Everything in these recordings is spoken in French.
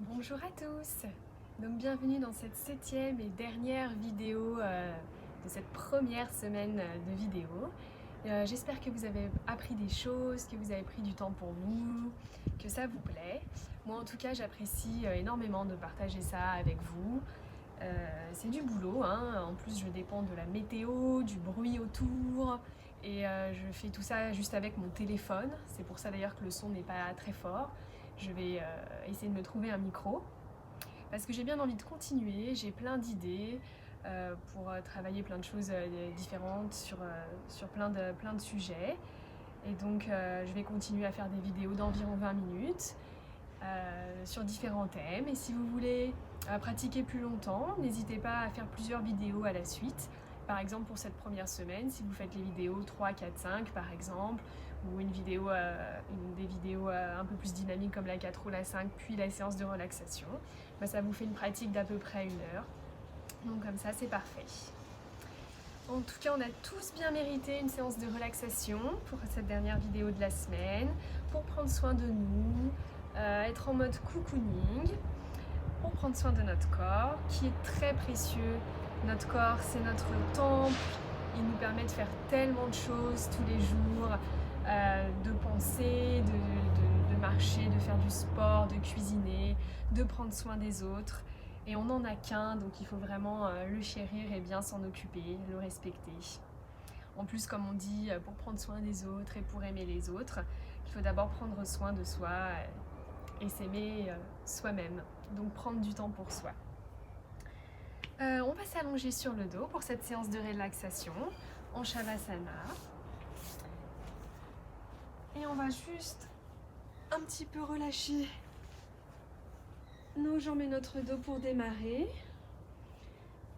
Bonjour à tous, donc bienvenue dans cette 7e et dernière vidéo de cette première semaine de vidéos. J'espère que vous avez appris des choses, que vous avez pris du temps pour vous, que ça vous plaît. Moi en tout cas j'apprécie énormément de partager ça avec vous. C'est du boulot, hein. En plus je dépends de la météo, du bruit autour et je fais tout ça juste avec mon téléphone. C'est pour ça d'ailleurs que le son n'est pas très fort. Je vais essayer de me trouver un micro parce que j'ai bien envie de continuer, j'ai plein d'idées pour travailler plein de choses différentes sur plein de sujets. Et donc je vais continuer à faire des vidéos d'environ 20 minutes sur différents thèmes. Et si vous voulez pratiquer plus longtemps, n'hésitez pas à faire plusieurs vidéos à la suite. Par exemple pour cette première semaine, si vous faites les vidéos 3, 4, 5 par exemple, ou des vidéos un peu plus dynamiques comme la 4 ou la 5, puis la séance de relaxation, ça vous fait une pratique d'à peu près 1 heure. Donc comme ça c'est parfait. En tout cas, on a tous bien mérité une séance de relaxation pour cette dernière vidéo de la semaine, pour prendre soin de nous, être en mode cocooning, pour prendre soin de notre corps, qui est très précieux. Notre corps, c'est notre temple, il nous permet de faire tellement de choses tous les jours, de penser, de marcher, de faire du sport, de cuisiner, de prendre soin des autres. Et on n'en a qu'un, donc il faut vraiment le chérir et bien s'en occuper, le respecter. En plus, comme on dit, pour prendre soin des autres et pour aimer les autres, il faut d'abord prendre soin de soi et s'aimer soi-même. Donc prendre du temps pour soi. On va s'allonger sur le dos pour cette séance de relaxation en Shavasana. Et on va juste un petit peu relâcher nos jambes et notre dos pour démarrer.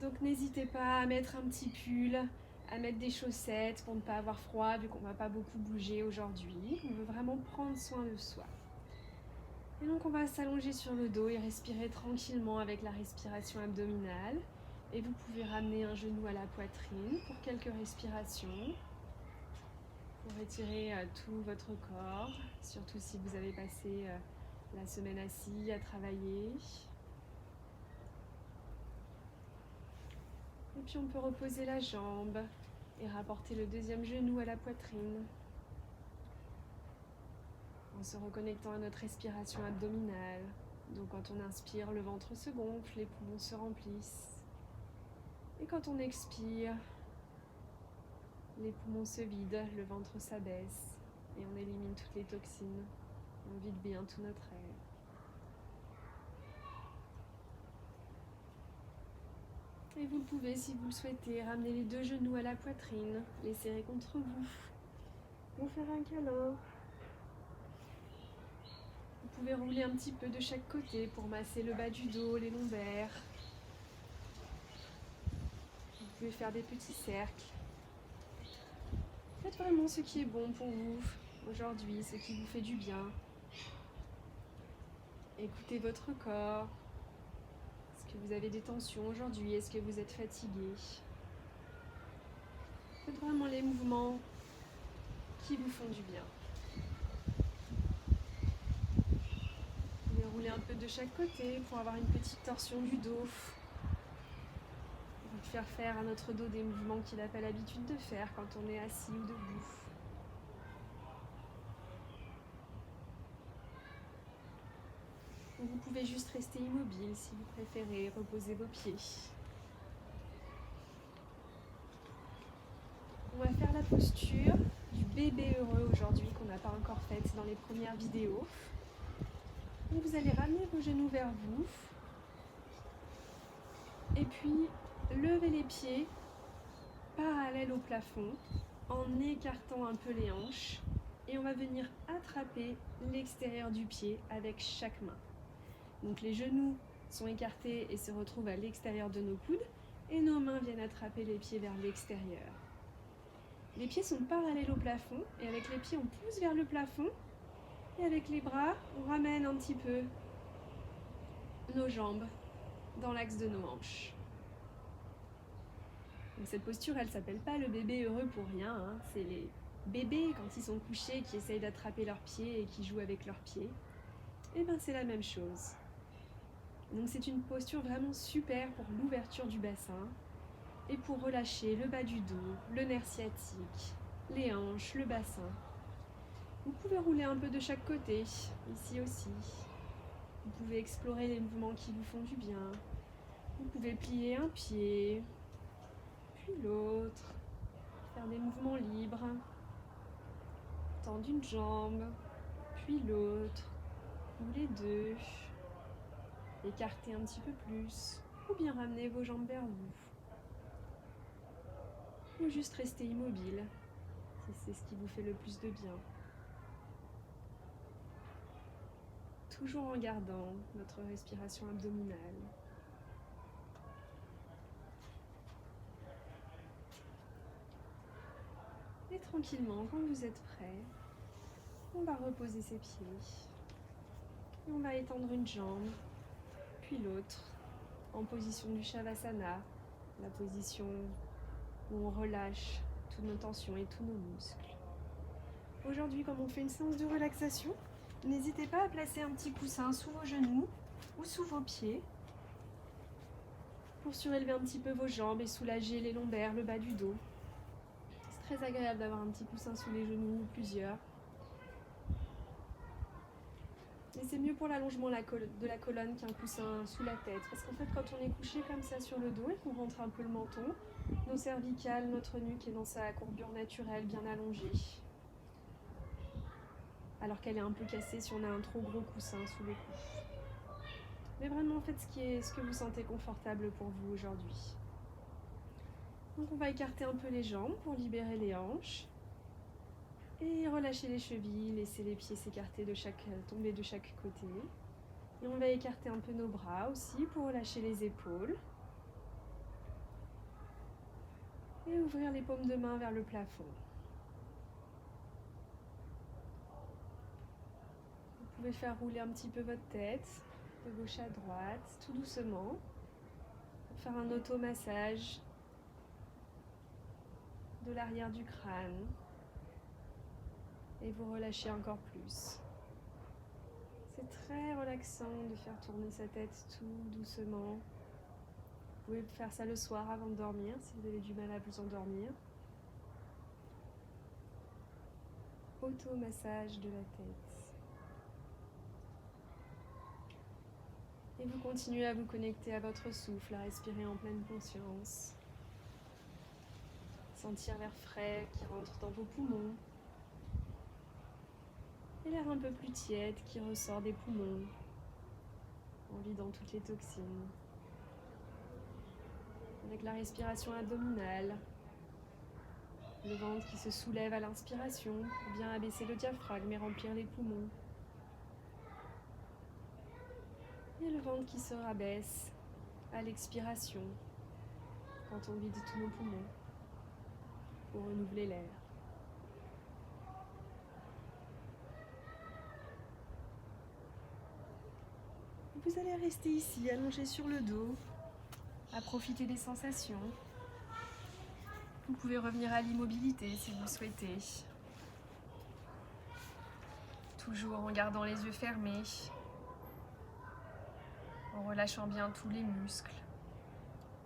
Donc n'hésitez pas à mettre un petit pull, à mettre des chaussettes pour ne pas avoir froid vu qu'on ne va pas beaucoup bouger aujourd'hui. On veut vraiment prendre soin de soi. Et donc on va s'allonger sur le dos et respirer tranquillement avec la respiration abdominale. Et vous pouvez ramener un genou à la poitrine pour quelques respirations. Pour étirer tout votre corps, surtout si vous avez passé la semaine assis à travailler. Et puis on peut reposer la jambe et rapporter le deuxième genou à la poitrine. En se reconnectant à notre respiration abdominale. Donc quand on inspire, le ventre se gonfle, les poumons se remplissent. Et quand on expire, les poumons se vident, le ventre s'abaisse et on élimine toutes les toxines. On vide bien tout notre air. Et vous pouvez, si vous le souhaitez, ramener les deux genoux à la poitrine, les serrer contre vous faire un câlin. Vous pouvez rouler un petit peu de chaque côté pour masser le bas du dos, les lombaires. Vous pouvez faire des petits cercles. Faites vraiment ce qui est bon pour vous aujourd'hui, ce qui vous fait du bien. Écoutez votre corps. Est-ce que vous avez des tensions aujourd'hui? Est-ce que vous êtes fatigué? Faites vraiment les mouvements qui vous font du bien. Vous pouvez rouler un peu de chaque côté pour avoir une petite torsion du dos. Pour faire à notre dos des mouvements qu'il n'a pas l'habitude de faire quand on est assis ou debout. Vous pouvez juste rester immobile si vous préférez, reposer vos pieds. On va faire la posture du bébé heureux aujourd'hui qu'on n'a pas encore faite dans les premières vidéos. Donc vous allez ramener vos genoux vers vous et puis lever les pieds parallèles au plafond en écartant un peu les hanches et on va venir attraper l'extérieur du pied avec chaque main. Donc les genoux sont écartés et se retrouvent à l'extérieur de nos coudes et nos mains viennent attraper les pieds vers l'extérieur. Les pieds sont parallèles au plafond et avec les pieds on pousse vers le plafond et avec les bras on ramène un petit peu nos jambes dans l'axe de nos hanches. Donc cette posture elle s'appelle pas le bébé heureux pour rien, hein. C'est les bébés quand ils sont couchés qui essayent d'attraper leurs pieds et qui jouent avec leurs pieds. Et bien c'est la même chose. Donc c'est une posture vraiment super pour l'ouverture du bassin et pour relâcher le bas du dos, le nerf sciatique, les hanches, le bassin. Vous pouvez rouler un peu de chaque côté, ici aussi. Vous pouvez explorer les mouvements qui vous font du bien. Vous pouvez plier un pied, puis l'autre, faire des mouvements libres. Tendre une jambe, puis l'autre, ou les deux. Écarter un petit peu plus, ou bien ramener vos jambes vers vous. Ou juste rester immobile, si c'est ce qui vous fait le plus de bien. Toujours en gardant notre respiration abdominale. Et tranquillement, quand vous êtes prêt, on va reposer ses pieds. Et on va étendre une jambe, puis l'autre, en position du Shavasana, la position où on relâche toutes nos tensions et tous nos muscles. Aujourd'hui, comme on fait une séance de relaxation, n'hésitez pas à placer un petit coussin sous vos genoux ou sous vos pieds pour surélever un petit peu vos jambes et soulager les lombaires, le bas du dos. C'est très agréable d'avoir un petit coussin sous les genoux ou plusieurs. Et c'est mieux pour l'allongement de la colonne qu'un coussin sous la tête. Parce qu'en fait, quand on est couché comme ça sur le dos et qu'on rentre un peu le menton, nos cervicales, notre nuque est dans sa courbure naturelle, bien allongée. Alors qu'elle est un peu cassée si on a un trop gros coussin sous le cou. Mais vraiment, faites ce que vous sentez confortable pour vous aujourd'hui. Donc on va écarter un peu les jambes pour libérer les hanches. Et relâcher les chevilles, laisser les pieds s'écarter tomber de chaque côté. Et on va écarter un peu nos bras aussi pour relâcher les épaules. Et ouvrir les paumes de main vers le plafond. Vous pouvez faire rouler un petit peu votre tête, de gauche à droite, tout doucement. Pour faire un automassage de l'arrière du crâne. Et vous relâchez encore plus. C'est très relaxant de faire tourner sa tête tout doucement. Vous pouvez faire ça le soir avant de dormir si vous avez du mal à vous endormir. Automassage de la tête. Et vous continuez à vous connecter à votre souffle, à respirer en pleine conscience. Sentir l'air frais qui rentre dans vos poumons. Et l'air un peu plus tiède qui ressort des poumons en vidant toutes les toxines. Avec la respiration abdominale, le ventre qui se soulève à l'inspiration pour bien abaisser le diaphragme et remplir les poumons. Et le ventre qui se rabaisse à l'expiration quand on vide tous nos poumons pour renouveler l'air. Vous allez rester ici, allongé sur le dos, à profiter des sensations. Vous pouvez revenir à l'immobilité si vous le souhaitez. Toujours en gardant les yeux fermés, en relâchant bien tous les muscles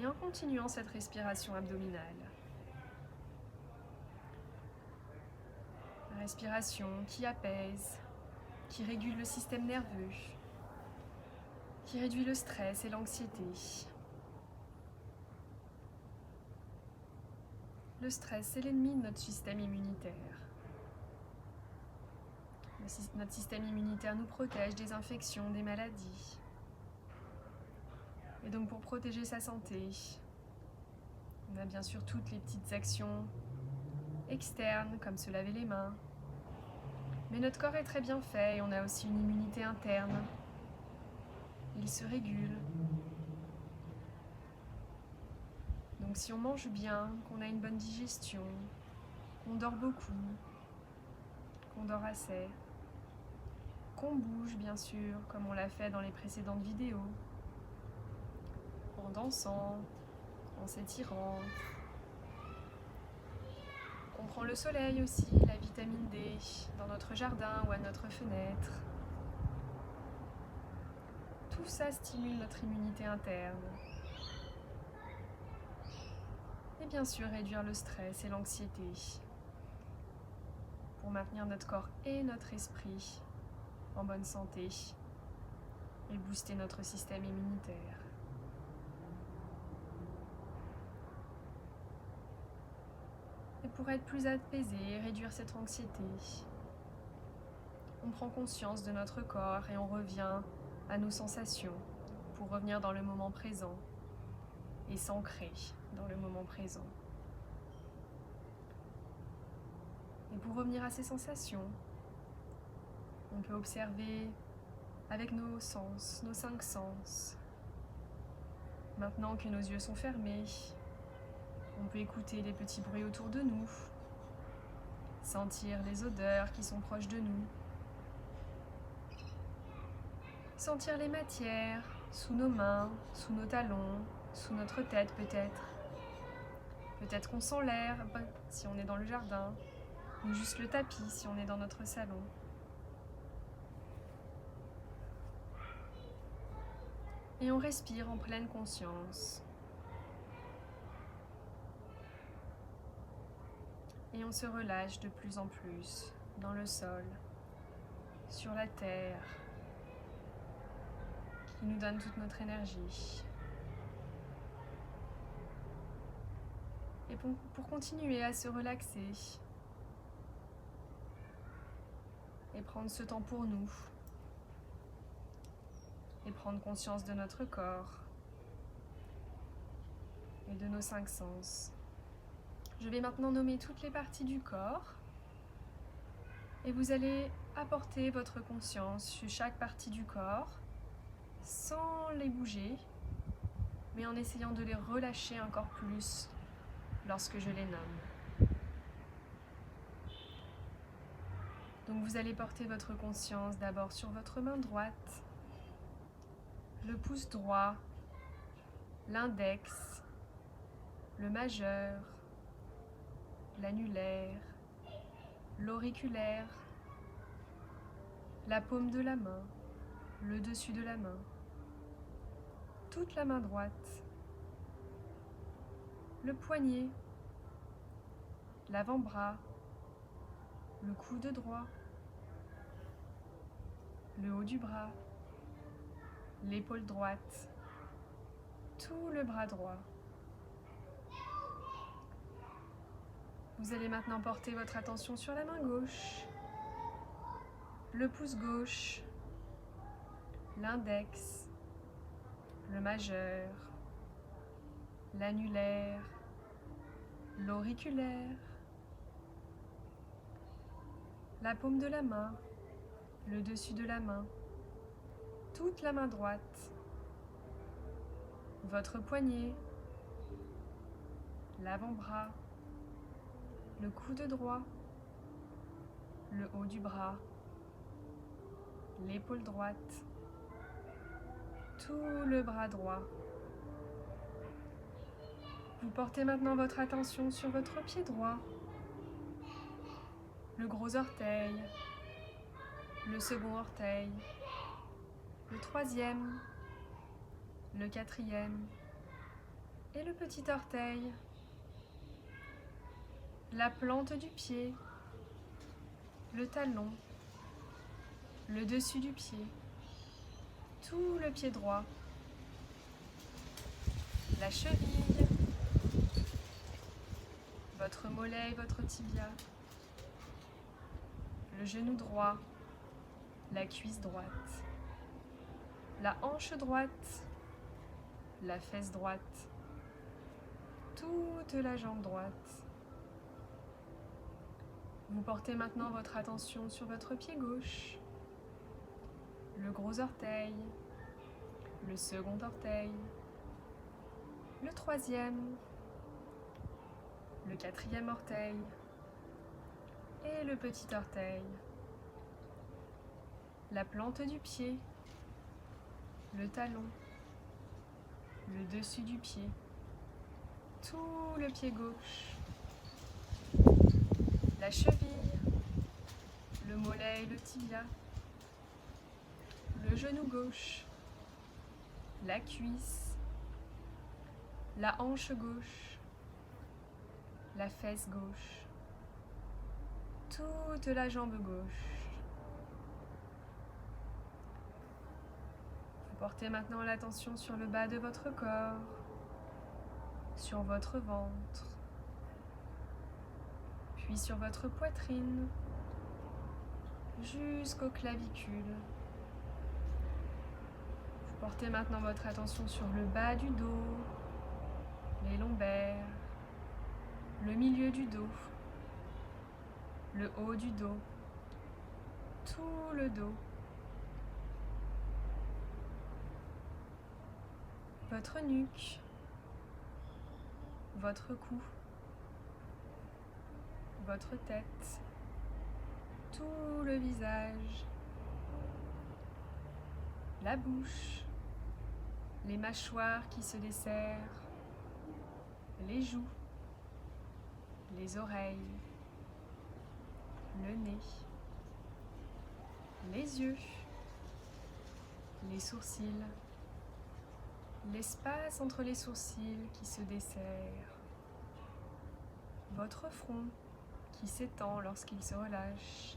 et en continuant cette respiration abdominale. La respiration qui apaise, qui régule le système nerveux, qui réduit le stress et l'anxiété. Le stress, c'est l'ennemi de notre système immunitaire. Notre système immunitaire nous protège des infections, des maladies. Et donc pour protéger sa santé, on a bien sûr toutes les petites actions externes, comme se laver les mains. Mais notre corps est très bien fait et on a aussi une immunité interne. Il se régule. Donc si on mange bien, qu'on a une bonne digestion, qu'on dort beaucoup, qu'on dort assez, qu'on bouge bien sûr, comme on l'a fait dans les précédentes vidéos, en dansant, en s'étirant, qu'on prend le soleil aussi, la vitamine D, dans notre jardin ou à notre fenêtre. tout ça stimule notre immunité interne. Et bien sûr, réduire le stress et l'anxiété pour maintenir notre corps et notre esprit en bonne santé et booster notre système immunitaire. Et pour être plus apaisé et réduire cette anxiété, on prend conscience de notre corps et on revient à nos sensations pour revenir dans le moment présent et s'ancrer dans le moment présent. Et pour revenir à ces sensations, on peut observer avec nos sens, nos 5 sens. Maintenant que nos yeux sont fermés, on peut écouter les petits bruits autour de nous, sentir les odeurs qui sont proches de nous, sentir les matières sous nos mains, sous nos talons, sous notre tête peut-être. Peut-être qu'on sent l'herbe si on est dans le jardin, ou juste le tapis si on est dans notre salon. Et on respire en pleine conscience. Et on se relâche de plus en plus dans le sol, sur la terre, qui nous donne toute notre énergie. Et pour continuer à se relaxer et prendre ce temps pour nous, et prendre conscience de notre corps et de nos 5 sens. Je vais maintenant nommer toutes les parties du corps et vous allez apporter votre conscience sur chaque partie du corps sans les bouger, mais en essayant de les relâcher encore plus lorsque je les nomme. Donc vous allez porter votre conscience d'abord sur votre main droite, le pouce droit, l'index, le majeur, l'annulaire, l'auriculaire, la paume de la main, le dessus de la main, toute la main droite, le poignet, l'avant-bras, le coude droit, le haut du bras, l'épaule droite, tout le bras droit. Vous allez maintenant porter votre attention sur la main gauche, le pouce gauche, l'index, le majeur, l'annulaire, l'auriculaire, la paume de la main, le dessus de la main, toute la main droite, votre poignet, l'avant-bras, le coude droit, le haut du bras, l'épaule droite, tout le bras droit. Vous portez maintenant votre attention sur votre pied droit, le gros orteil, le second orteil, le troisième, le quatrième et le petit orteil, la plante du pied, le talon, le dessus du pied, tout le pied droit, la cheville, votre mollet et votre tibia, le genou droit, la cuisse droite, la hanche droite, la fesse droite, toute la jambe droite. Vous portez maintenant votre attention sur votre pied gauche, le gros orteil, le second orteil, le troisième, le quatrième orteil et le petit orteil, la plante du pied, le talon, le dessus du pied, tout le pied gauche, la cheville, le mollet et le tibia, le genou gauche, la cuisse, la hanche gauche, la fesse gauche, toute la jambe gauche. Vous portez maintenant l'attention sur le bas de votre corps, sur votre ventre, puis sur votre poitrine, jusqu'aux clavicules. Vous portez maintenant votre attention sur le bas du dos, les lombaires, le milieu du dos, le haut du dos, tout le dos, votre nuque, votre cou, votre tête, tout le visage, la bouche, les mâchoires qui se desserrent, les joues, les oreilles, le nez, les yeux, les sourcils, l'espace entre les sourcils qui se desserre, votre front qui s'étend lorsqu'il se relâche,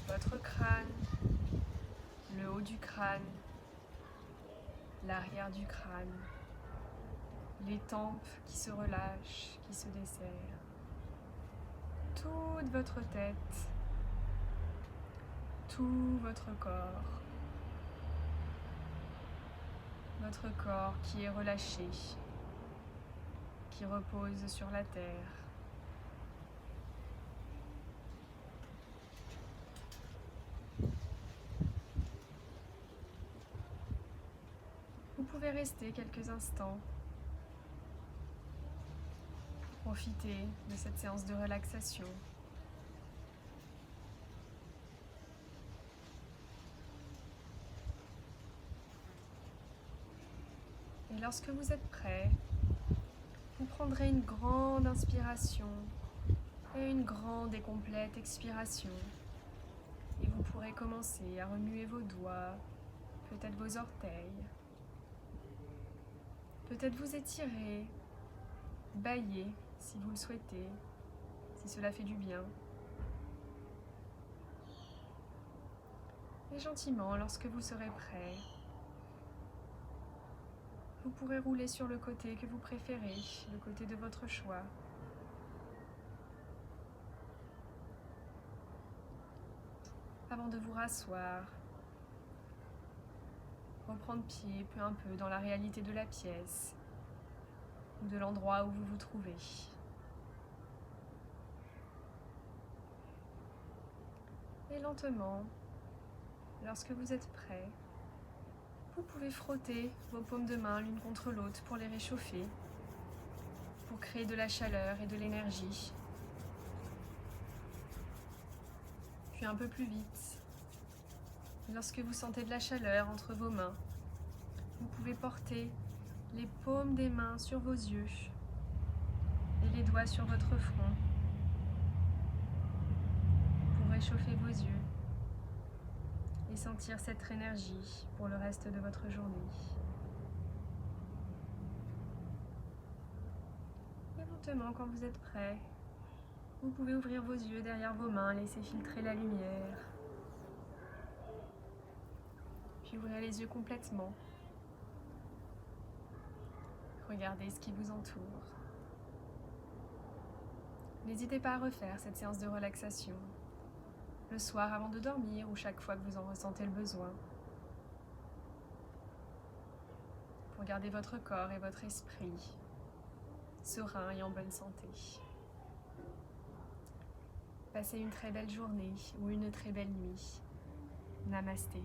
votre crâne, le haut du crâne, l'arrière du crâne, les tempes qui se relâchent, qui se desserrent, toute votre tête, tout votre corps qui est relâché, qui repose sur la terre. Vous pouvez rester quelques instants, profiter de cette séance de relaxation. Et lorsque vous êtes prêt, vous prendrez une grande inspiration et une grande et complète expiration. Et vous pourrez commencer à remuer vos doigts, peut-être vos orteils, peut-être vous étirer, bâiller si vous le souhaitez, si cela fait du bien. Et gentiment, lorsque vous serez prêt, vous pourrez rouler sur le côté que vous préférez, le côté de votre choix. Avant de vous rasseoir, reprendre pied peu à peu dans la réalité de la pièce ou de l'endroit où vous vous trouvez. Et lentement, lorsque vous êtes prêt, vous pouvez frotter vos paumes de main l'une contre l'autre pour les réchauffer, pour créer de la chaleur et de l'énergie. Puis un peu plus vite, lorsque vous sentez de la chaleur entre vos mains, vous pouvez porter les paumes des mains sur vos yeux et les doigts sur votre front pour réchauffer vos yeux et sentir cette énergie pour le reste de votre journée. Et lentement, quand vous êtes prêt, vous pouvez ouvrir vos yeux derrière vos mains, laisser filtrer la lumière, puis ouvrir les yeux complètement. Regardez ce qui vous entoure. N'hésitez pas à refaire cette séance de relaxation le soir avant de dormir ou chaque fois que vous en ressentez le besoin, pour garder votre corps et votre esprit sereins et en bonne santé. Passez une très belle journée ou une très belle nuit. Namasté.